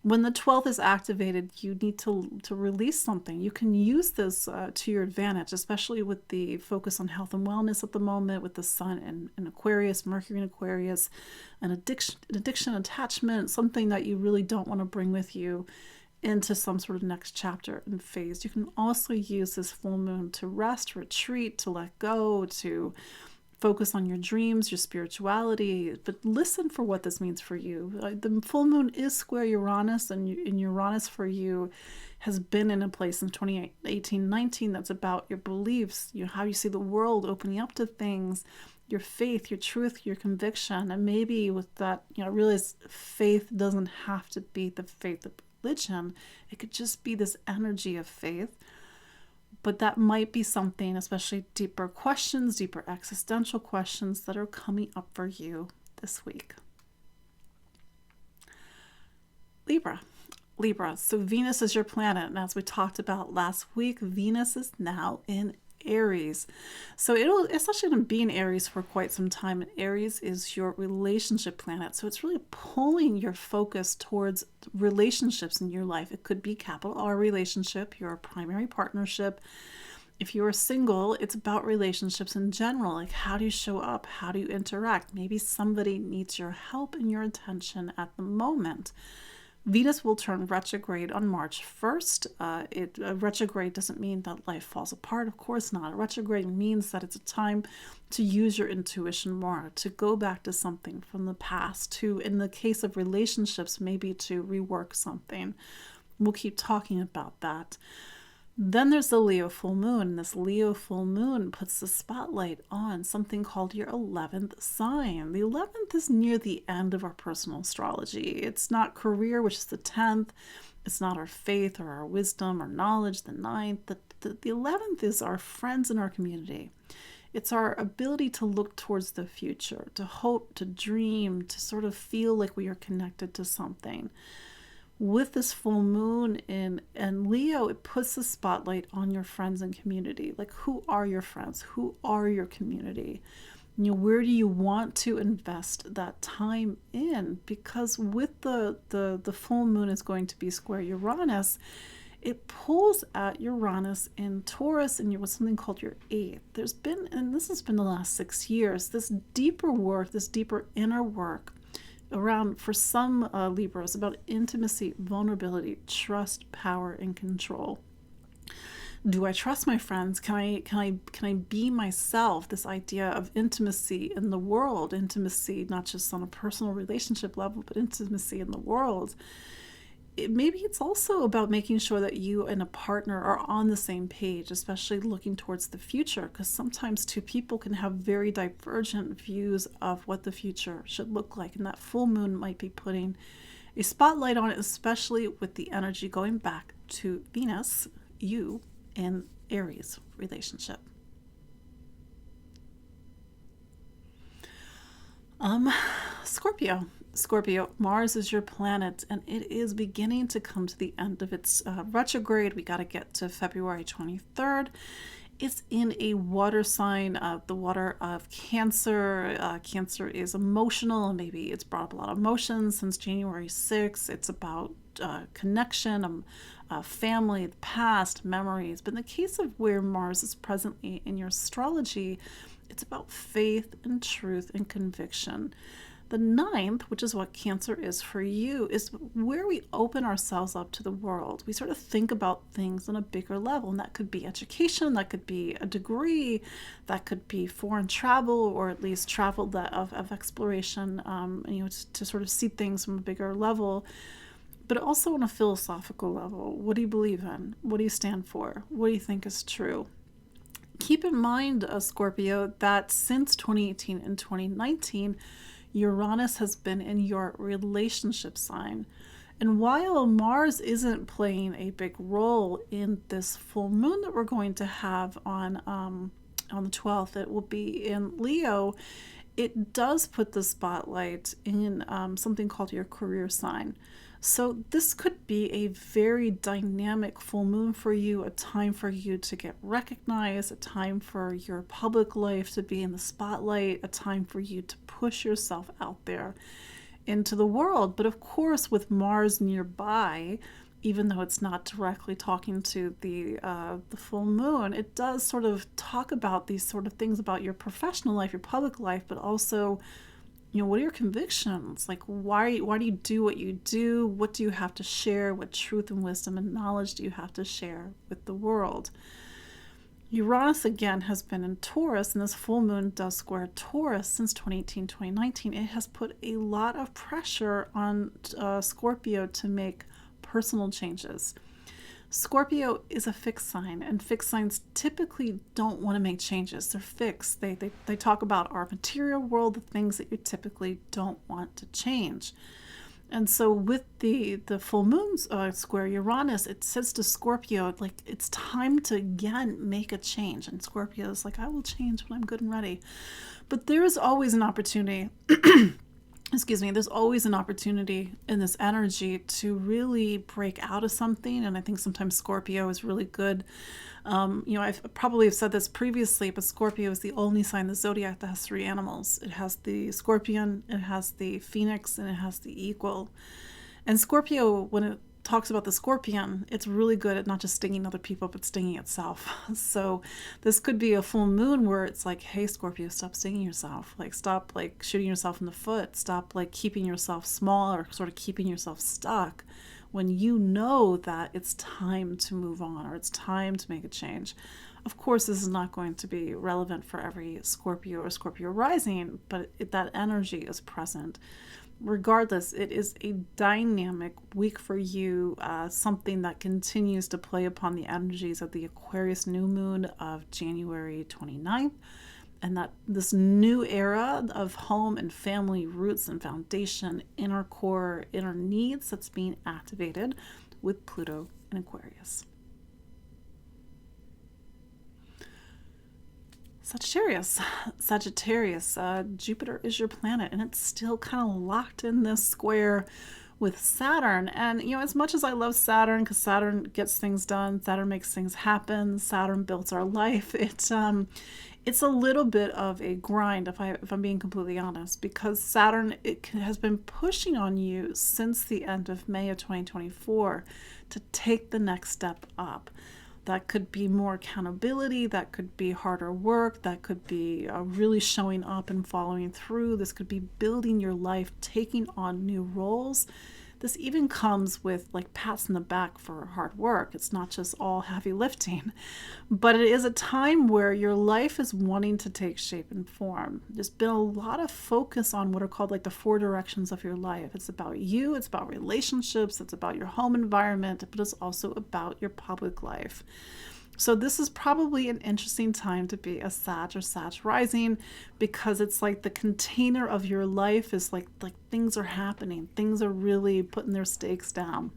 When the 12th is activated, you need to release something. You can use this to your advantage, especially with the focus on health and wellness at the moment, with the sun in Aquarius, Mercury in Aquarius, an addiction, attachment, something that you really don't want to bring with you into some sort of next chapter and phase. You can also use this full moon to rest, retreat, to let go, to focus on your dreams, your spirituality, but listen for what this means for you. The full moon is square Uranus, and Uranus for you has been in a place in 2018-19 that's about your beliefs, how you see the world, opening up to things, your faith, your truth, your conviction. And maybe with that, realize faith doesn't have to be the faith of religion. It could just be this energy of faith. But that might be something, especially deeper questions, deeper existential questions that are coming up for you this week. Libra. So Venus is your planet. And as we talked about last week, Venus is now in Aries. So it's actually going to be in Aries for quite some time. And Aries is your relationship planet. So it's really pulling your focus towards relationships in your life. It could be capital R relationship, your primary partnership. If you are single, it's about relationships in general. Like, how do you show up? How do you interact? Maybe somebody needs your help and your attention at the moment. Venus will turn retrograde on March 1st. Retrograde doesn't mean that life falls apart. Of course not. A retrograde means that it's a time to use your intuition more, to go back to something from the past, to, in the case of relationships, maybe to rework something. We'll keep talking about that. Then there's the Leo full moon. This Leo full moon puts the spotlight on something called your 11th sign. The 11th is near the end of our personal astrology. It's not career, which is the 10th. It's not our faith or our wisdom or knowledge, the 9th. The 11th is our friends in our community. It's our ability to look towards the future, to hope, to dream, to sort of feel like we are connected to something. With this full moon in Leo, it puts the spotlight on your friends and community. Like, who are your friends? Who are your community? Where do you want to invest that time in? Because with the full moon is going to be square Uranus, it pulls at Uranus in Taurus and what's something called your 8th. There's been, and this has been the last 6 years, this deeper work, this deeper inner work around, for some Libras, about intimacy, vulnerability, trust, power, and control. Do I trust my friends? Can I be myself? This idea of intimacy in the world, intimacy not just on a personal relationship level, but intimacy in the world. Maybe it's also about making sure that you and a partner are on the same page, especially looking towards the future, because sometimes two people can have very divergent views of what the future should look like. And that full moon might be putting a spotlight on it, especially with the energy going back to Venus, you, in Aries relationship. Scorpio, Mars is your planet, and it is beginning to come to the end of its retrograde. We got to get to February 23rd. It's in a water sign, the water of Cancer. Cancer is emotional, and maybe it's brought up a lot of emotions since January 6th. It's about connection, family, the past, memories. But in the case of where Mars is presently in your astrology, it's about faith and truth and conviction. The 9th, which is what Cancer is for you, is where we open ourselves up to the world. We sort of think about things on a bigger level, and that could be education, that could be a degree, that could be foreign travel, or at least travel of exploration, to sort of see things from a bigger level, but also on a philosophical level. What do you believe in? What do you stand for? What do you think is true? Keep in mind, Scorpio, that since 2018 and 2019, Uranus has been in your relationship sign. And while Mars isn't playing a big role in this full moon that we're going to have on the 12th, it will be in Leo, it does put the spotlight in something called your career sign. So this could be a very dynamic full moon for you, a time for you to get recognized, a time for your public life to be in the spotlight, a time for you to push yourself out there into the world. But of course, with Mars nearby, even though it's not directly talking to the full moon, it does sort of talk about these sort of things about your professional life, your public life, but also what are your convictions? Like, why do you do what you do? What do you have to share? What truth and wisdom and knowledge do you have to share with the world? Uranus, again, has been in Taurus, and this full moon does square Taurus since 2018, 2019. It has put a lot of pressure on Scorpio to make personal changes. Scorpio is a fixed sign, and fixed signs typically don't want to make changes. They're fixed. They talk about our material world, the things that you typically don't want to change. And so with the full moon square Uranus, it says to Scorpio, like, it's time to, again, make a change. And Scorpio is like, I will change when I'm good and ready. But there is always an opportunity excuse me, there's always an opportunity in this energy to really break out of something. And I think sometimes Scorpio is really good. I've probably have said this previously, but Scorpio is the only sign in the zodiac that has three animals. It has the scorpion, it has the phoenix, and it has the eagle. And Scorpio, when it talks about the scorpion, it's really good at not just stinging other people, but stinging itself. So this could be a full moon where it's like, hey, Scorpio, stop stinging yourself. Like, stop like shooting yourself in the foot. Stop like keeping yourself small or sort of keeping yourself stuck when you know that it's time to move on or it's time to make a change. Of course, this is not going to be relevant for every Scorpio or Scorpio rising, but that energy is present. Regardless, it is a dynamic week for you, something that continues to play upon the energies of the Aquarius new moon of January 29th, and that this new era of home and family roots and foundation, inner core, inner needs that's being activated with Pluto in Aquarius. Sagittarius, Jupiter is your planet, and it's still kind of locked in this square with Saturn. And, as much as I love Saturn, because Saturn gets things done, Saturn makes things happen, Saturn builds our life, it's a little bit of a grind, if I'm being completely honest, because Saturn has been pushing on you since the end of May of 2024 to take the next step up. That could be more accountability, that could be harder work, that could be really showing up and following through. This could be building your life, taking on new roles. This even comes with like pats in the back for hard work. It's not just all heavy lifting, but it is a time where your life is wanting to take shape and form. There's been a lot of focus on what are called like the four directions of your life. It's about you, it's about relationships, it's about your home environment, but it's also about your public life. So this is probably an interesting time to be a Sag or Sag rising, because it's like the container of your life is like things are happening. Things are really putting their stakes down.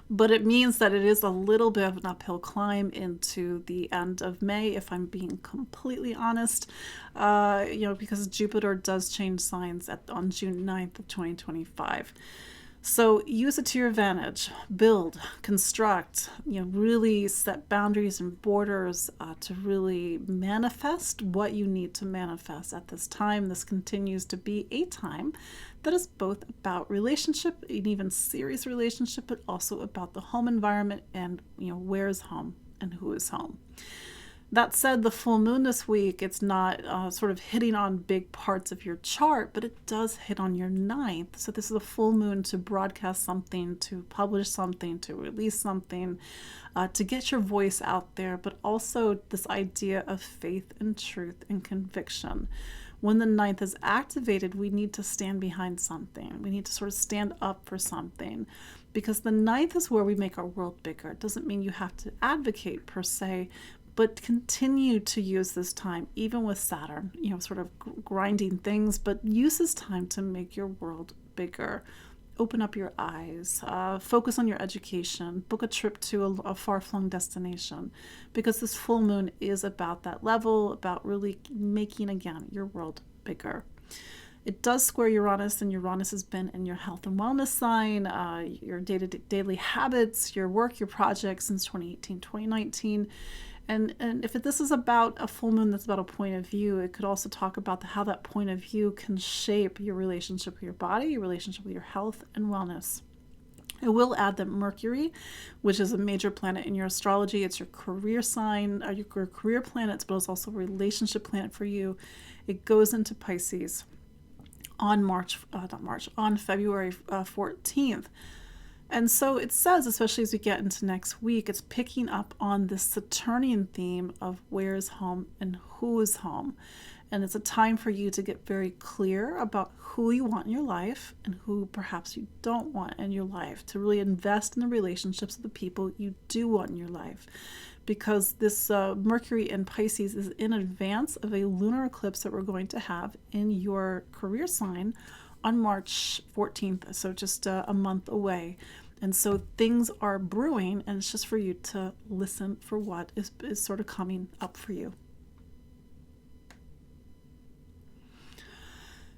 But it means that it is a little bit of an uphill climb into the end of May, if I'm being completely honest, because Jupiter does change signs on June 9th of 2025. So use it to your advantage, build, construct, really set boundaries and borders to really manifest what you need to manifest at this time. This continues to be a time that is both about relationship, and even serious relationship, but also about the home environment and, where is home and who is home. That said, the full moon this week, it's not sort of hitting on big parts of your chart, but it does hit on your ninth. So this is a full moon to broadcast something, to publish something, to release something, to get your voice out there, but also this idea of faith and truth and conviction. When the ninth is activated, we need to stand behind something. We need to sort of stand up for something, because the ninth is where we make our world bigger. It doesn't mean you have to advocate per se, but continue to use this time, even with Saturn, sort of grinding things, but use this time to make your world bigger. Open up your eyes, focus on your education, book a trip to a far-flung destination, because this full moon is about that level, about really making, again, your world bigger. It does square Uranus, and Uranus has been in your health and wellness sign, your daily habits, your work, your projects since 2018, 2019. And if this is about a full moon that's about a point of view, it could also talk about how that point of view can shape your relationship with your body, your relationship with your health and wellness. I will add that Mercury, which is a major planet in your astrology, it's your career sign, your career planet, but it's also a relationship planet for you. It goes into Pisces. on on February 14th. And so it says, especially as we get into next week, it's picking up on this Saturnian theme of where is home and who is home. And it's a time for you to get very clear about who you want in your life and who perhaps you don't want in your life, to really invest in the relationships of the people you do want in your life. Because this Mercury in Pisces is in advance of a lunar eclipse that we're going to have in your career sign on March 14th, so just a month away. And so things are brewing, and it's just for you to listen for what is sort of coming up for you.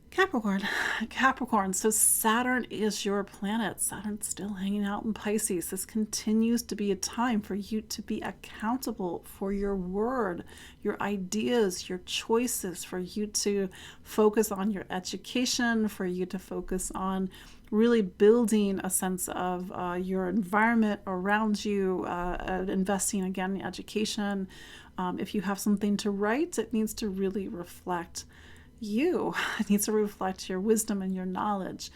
Capricorn. So Saturn is your planet. Saturn's still hanging out in Pisces. This continues to be a time for you to be accountable for your word, your ideas, your choices, for you to focus on your education, for you to focus on really building a sense of your environment around you, investing again in education. If you have something to write, it needs to really reflect you. It needs to reflect your wisdom and your knowledge.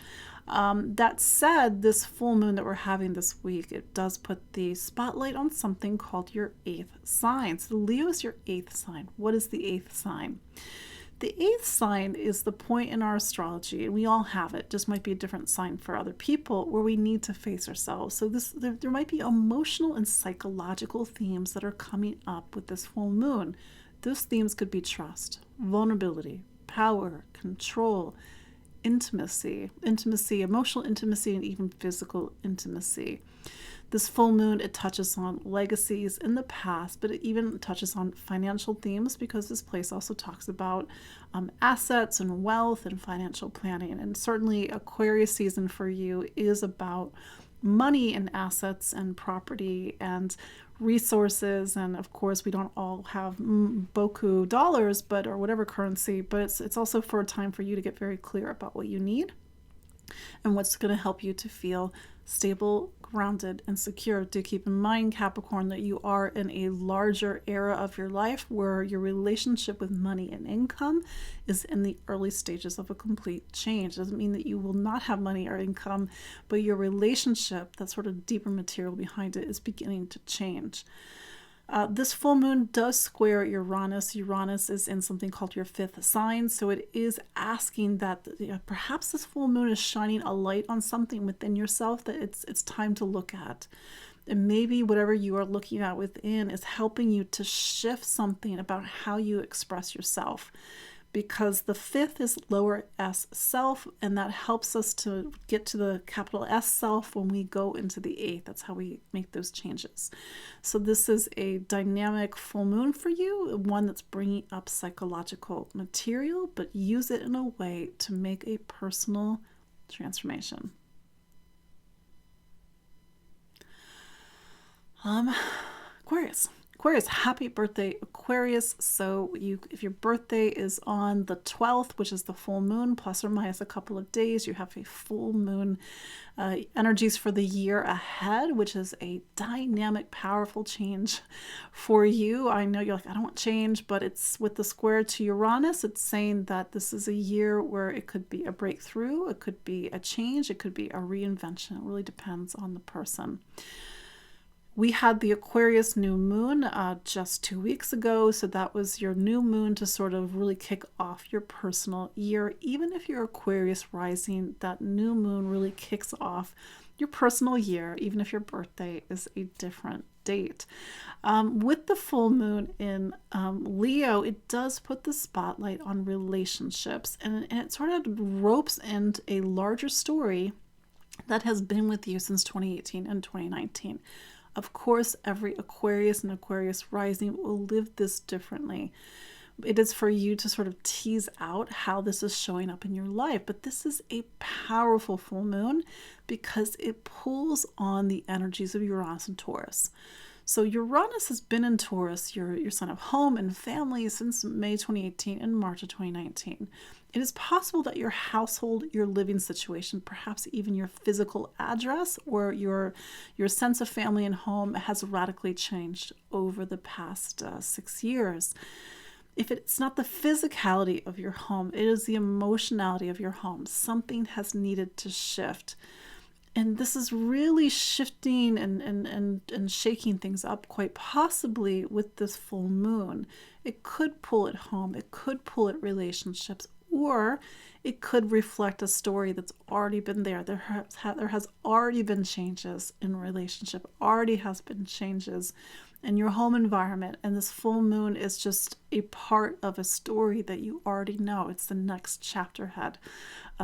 That said, this full moon that we're having this week, it does put the spotlight on something called your 8th sign. So Leo is your 8th sign. What is the 8th sign? The 8th sign is the point in our astrology, and we all have it, just might be a different sign for other people, where we need to face ourselves. So there might be emotional and psychological themes that are coming up with this full moon. Those themes could be trust, vulnerability, power, control, intimacy, emotional intimacy, and even physical intimacy. This full moon, it touches on legacies in the past, but it even touches on financial themes, because this place also talks about assets and wealth and financial planning. And certainly Aquarius season for you is about money and assets and property and resources. And of course, we don't all have boku dollars, or whatever currency, but it's also for a time for you to get very clear about what you need and what's going to help you to feel stable, grounded, and secure. Do keep in mind, Capricorn, that you are in a larger era of your life where your relationship with money and income is in the early stages of a complete change. Doesn't mean that you will not have money or income, but your relationship, that sort of deeper material behind it, is beginning to change. This full moon does square Uranus. Uranus is in something called your 5th sign, so it is asking that perhaps this full moon is shining a light on something within yourself that it's time to look at. And maybe whatever you are looking at within is helping you to shift something about how you express yourself. Because the 5th is lower S self, and that helps us to get to the capital S self when we go into the 8th. That's how we make those changes. So this is a dynamic full moon for you, one that's bringing up psychological material, but use it in a way to make a personal transformation. Aquarius, happy birthday, Aquarius. So if your birthday is on the 12th, which is the full moon, plus or minus a couple of days, you have a full moon energies for the year ahead, which is a dynamic, powerful change for you. I know you're like, I don't want change, but it's with the square to Uranus, it's saying that this is a year where it could be a breakthrough, it could be a change, it could be a reinvention. It really depends on the person. We had the Aquarius new moon just 2 weeks ago, so that was your new moon to sort of really kick off your personal year. Even if you're Aquarius rising, that new moon really kicks off your personal year, even if your birthday is a different date. With the full moon in Leo, it does put the spotlight on relationships, and it sort of ropes into a larger story that has been with you since 2018 and 2019. Of course, every Aquarius and Aquarius rising will live this differently. It is for you to sort of tease out how this is showing up in your life. But this is a powerful full moon because it pulls on the energies of Uranus and Taurus. So Uranus has been in Taurus, your sign of home and family, since May 2018 and March of 2019. It is possible that your household, your living situation, perhaps even your physical address or your sense of family and home has radically changed over the past 6 years. if it's not the physicality of your home, it is the emotionality of your home. Something has needed to shift. And this is really shifting and shaking things up, quite possibly with this full moon. It could pull at home, it could pull at relationships, or it could reflect a story that's already been there. There has already been changes in relationship, already has been changes in your home environment, and this full moon is just a part of a story that you already know. It's the next chapter ahead,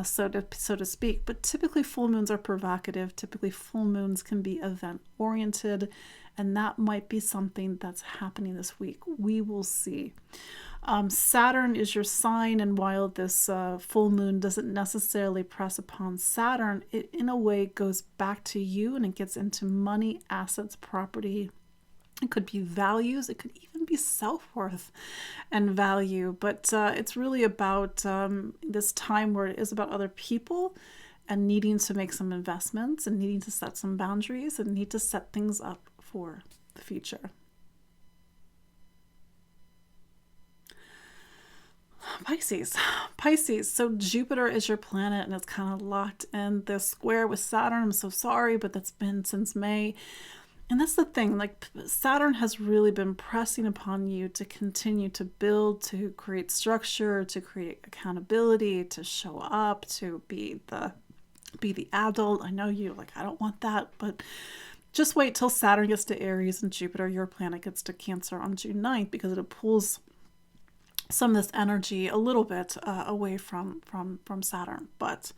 so to speak. But typically full moons are provocative. Typically full moons can be event oriented, and that might be something that's happening this week. We will see. Saturn is your sign, and while this full moon doesn't necessarily press upon Saturn, it in a way goes back to you, and it gets into money, assets, property. It could be values, it could even be self-worth and value, but it's really about this time where it is about other people and needing to make some investments and needing to set some boundaries and need to set things up for the future. Pisces. So Jupiter is your planet, and it's kind of locked in this square with Saturn. I'm so sorry, but that's been since May. And that's the thing, like Saturn has really been pressing upon you to continue to build, to create structure, to create accountability, to show up, to be the adult. I know you like, I don't want that, but just wait till Saturn gets to Aries and Jupiter, your planet, gets to Cancer on June 9th, because it pulls some of this energy a little bit away from Saturn. But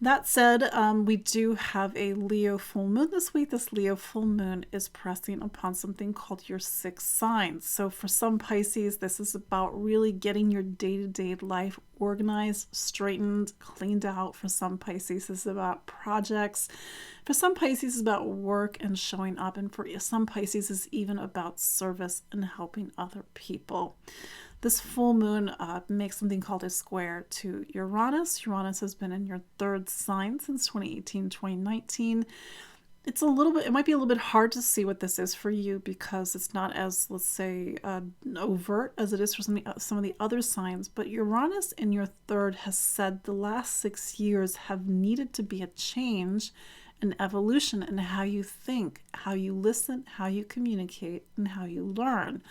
that said, we do have a Leo full moon this week. This Leo full moon is pressing upon something called your sixth sign. So for some Pisces, this is about really getting your day-to-day life organized, straightened, cleaned out. For some Pisces, this is about projects. For some Pisces, it's about work and showing up. And for some Pisces, it's even about service and helping other people. This full moon makes something called a square to Uranus. Uranus has been in your third sign since 2018, 2019. It might be a little bit hard to see what this is for you because it's not as, let's say, overt as it is for some of the other signs. But Uranus in your third has said the last 6 years have needed to be a change, an evolution in how you think, how you listen, how you communicate, and how you learn.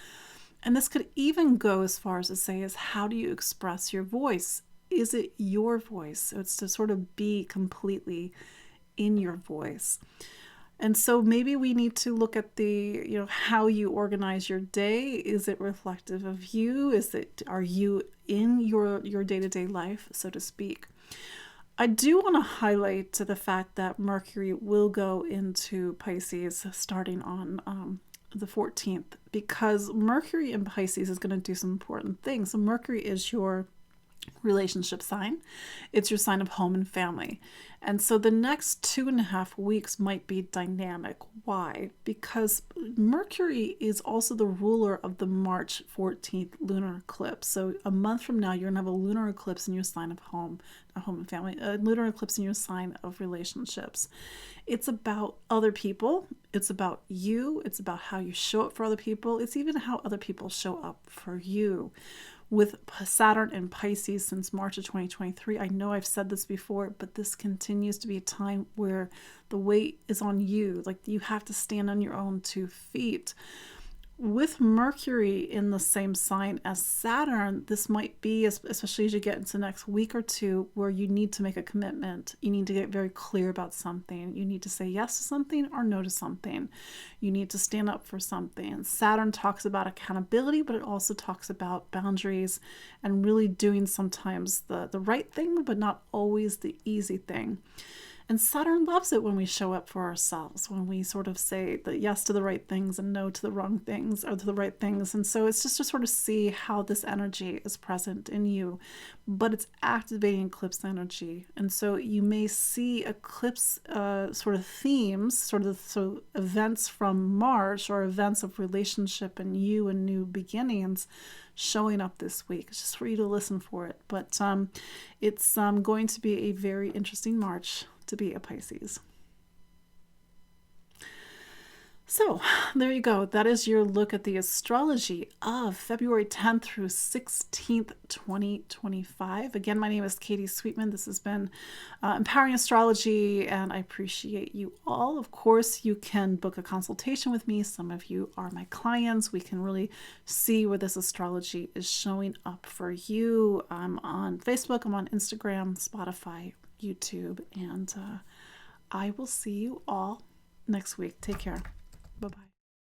And this could even go as far as to say is, how do you express your voice? Is it your voice? So it's to sort of be completely in your voice. And so maybe we need to look at how you organize your day. Is it reflective of you? Are you in your day-to-day life, so to speak? I do want to highlight the fact that Mercury will go into Pisces starting on the 14th, because Mercury in Pisces is going to do some important things. So Mercury is your relationship sign. It's your sign of home and family. And so the next 2.5 weeks might be dynamic. Why? Because Mercury is also the ruler of the March 14th lunar eclipse. So a month from now, you're going to have a lunar eclipse in your sign of home and family, a lunar eclipse in your sign of relationships. It's about other people. It's about you. It's about how you show up for other people. It's even how other people show up for you. With Saturn and Pisces since March of 2023, I know I've said this before, but this continues to be a time where the weight is on you. Like, you have to stand on your own 2 feet. With Mercury in the same sign as Saturn, this might be, especially as you get into the next week or two, where you need to make a commitment. You need to get very clear about something. You need to say yes to something or no to something. You need to stand up for something. Saturn talks about accountability, but it also talks about boundaries and really doing sometimes the right thing, but not always the easy thing. And Saturn loves it when we show up for ourselves, when we sort of say the yes to the right things and no to the wrong things, or to the right things. And so it's just to sort of see how this energy is present in you, but it's activating eclipse energy. And so you may see eclipse sort of themes, so events from March, or events of relationship and you and new beginnings showing up this week. It's just for you to listen for it. But it's going to be a very interesting March to be a Pisces. So there you go. That is your look at the astrology of February 10th through 16th, 2025. Again, my name is Katie Sweetman. This has been Empowering Astrology, and I appreciate you all. Of course, you can book a consultation with me. Some of you are my clients. We can really see where this astrology is showing up for you. I'm on Facebook, I'm on Instagram, Spotify, YouTube, and I will see you all next week. Take care.